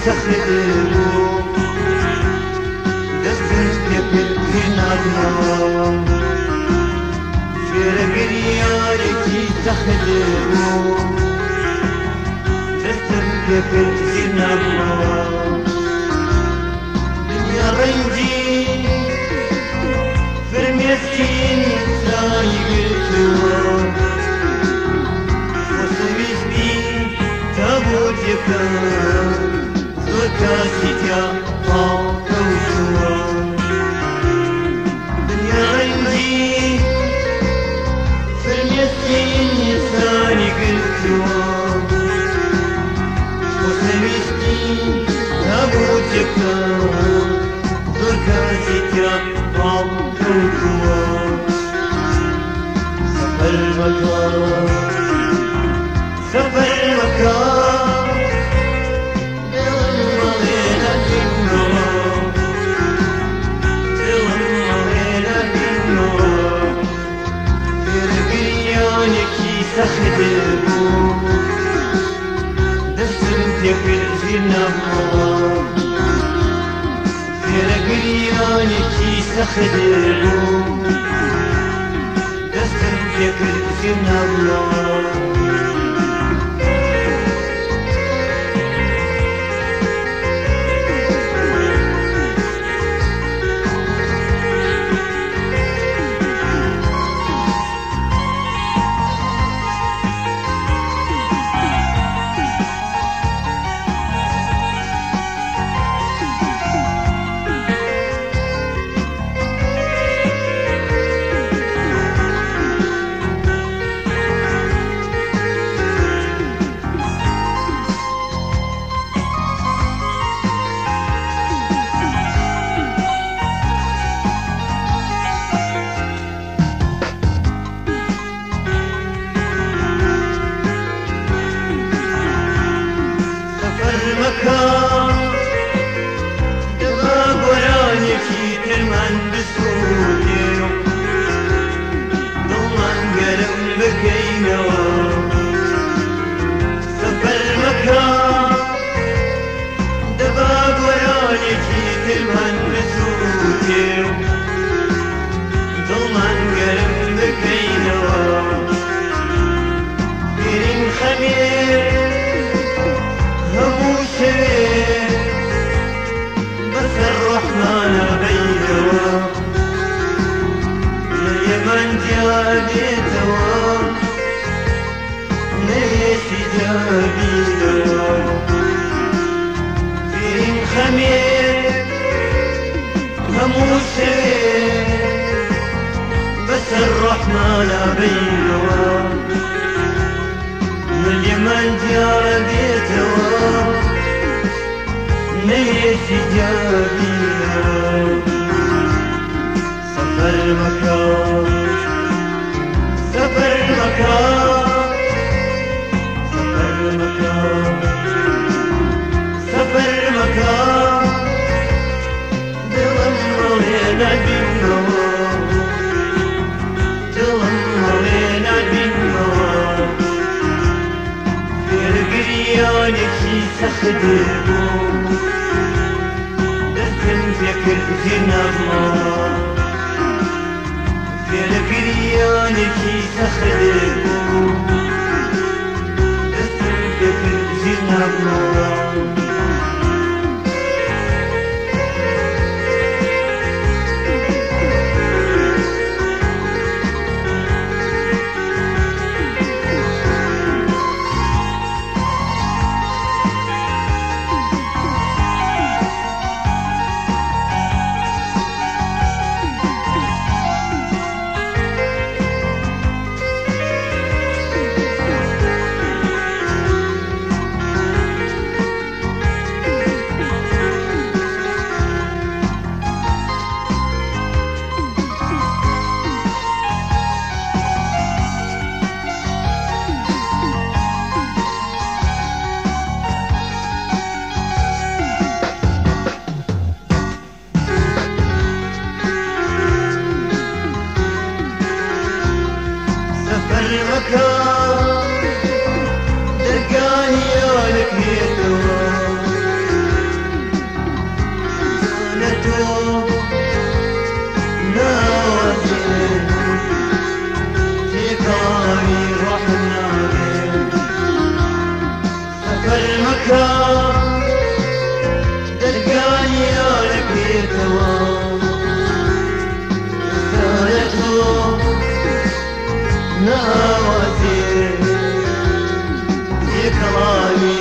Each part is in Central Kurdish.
سخدبو دستن پێکردی نادمەوە فێرەگریارێکی سەخدبو دستن پێکردی نادمەوە دنیا ڕەنگی فرمێسکین سانی گرتووە وەسەویستی تابوتێکە زۆر کاسی تیا پاڵکەوتووە دنیا ڕەنگی فرمێسکین سانی گرتووە وەسەویستی تابوتێکە زۆر کاسی تیا پاڵکەوتووە سەفەر مەکە سەفەر مەکە سخدبو دستن پێکردی نابمەوە فێرەگریانێکی سەخدبو دستن پێکردی نابمەوە دبا گۆرانێکی ترمان بسووتێ دڵمان گەرم بکەینەوە سەفەر مەکە دبا گۆرانێکی ترمان بسووتێ دڵمان گەرم بکەینەوە گرین خەمێ هەموو شەوێ بەسەر ڕەحمانە بەینەوە لە یەمان جیابێتەوە نەوێشی جابینەوە فێرین خەمێ هەموو شەوێ بەسەر ڕەحمانە بەینەوە من جابێتەوە نەوێشی جابینەوە سەفەر مەکە سەفەر مەکە سەفەر مەکە سەفەر مەکە دڵم ڕۆڵێ نەبینەوە دڵم ڕۆڵێ نەبینەوە فێرەگریانێکی سەخدبو دەستن پێکردی نابمەوە فێرەگریانێکی سەخدبو دەستن پێکردی نابمەوە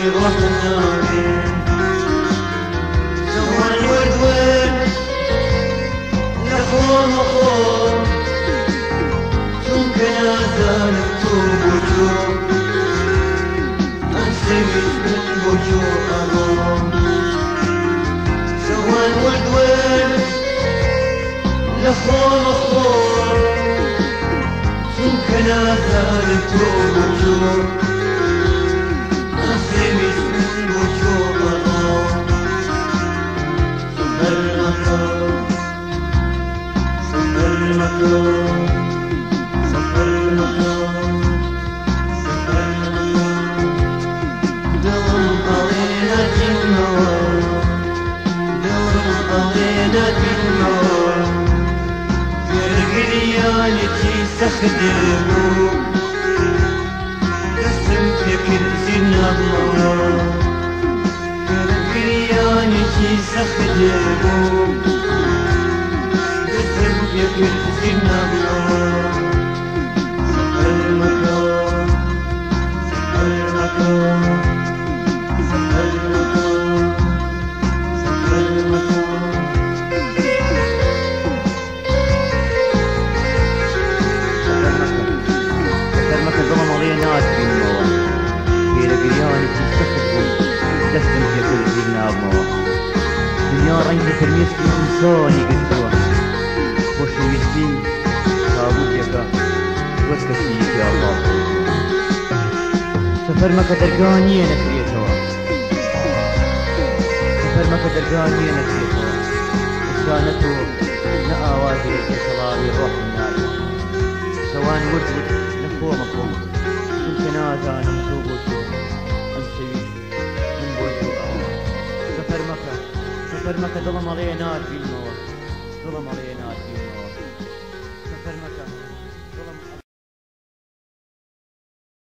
رحنا سوا الورد ورد نخون وخون ممكن أزال الطوب وجوه أنسمت من وجوه أمام سوا الورد ورد نخون وخون ممكن أزال الطوب وجوه أنسمت من وجوه أمام سفر المكان سفر المكان سفر المكان سفر المكان دوم علينا النار دوم علينا النار برقريانتي تخدموا قسم في كل النار برقريانتي تخدموا قسم في كل النار سفر المكان سفر المكان سفر المكان سفر المكان سفر مكان ضمن مضيع ناس في المواد في رقرياني تستخدم تستخدم في كل شيء نابموه دنيا رنجة المسك إنساني قدوه خوشو يسبي تابوك يكا وسكسيك يا الله سفر مكة درقانية نكريتوا سفر مكة درقانية نكريتوا إسانته نآواتي لكي صلابي الروح الناية سوان ورد نفو مفهوم يمكن آذان مطوب وشوم أمسوي من بوشو أهوم سفر مكة ظلم علينا في الموت ظلم علينا في الموت سفر مكة